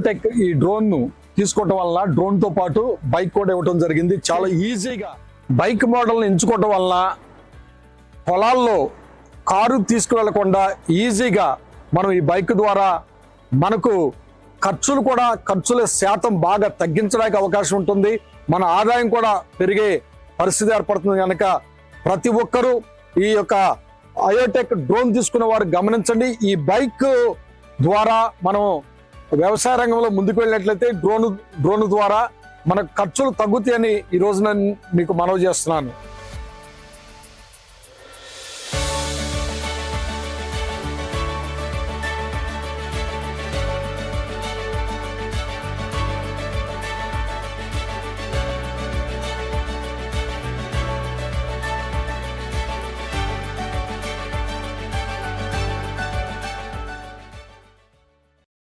అయోటెక్ ఈ డ్రోన్ ను తీసుకోవటం వలన డ్రోన్ తో పాటు బైక్ కూడా ఇవ్వటం జరిగింది. చాలా ఈజీగా బైక్ మోడల్ని ఎంచుకోవటం వలన పొలాల్లో కారు తీసుకువెళ్లకుండా ఈజీగా మనం ఈ బైక్ ద్వారా మనకు ఖర్చుల శాతం బాగా తగ్గించడానికి అవకాశం ఉంటుంది. మన ఆదాయం కూడా పెరిగే పరిస్థితి ఏర్పడుతుంది. కనుక ప్రతి ఒక్కరూ ఈ యొక్క అయోటెక్ డ్రోన్ తీసుకున్న వారు గమనించండి. ఈ బైక్ ద్వారా మనం వ్యవసాయ రంగంలో ముందుకు వెళ్ళినట్లయితే డ్రోన్ ద్వారా మన ఖర్చులు తగ్గుతాయని ఈ రోజున మీకు మనవి చేస్తున్నాను.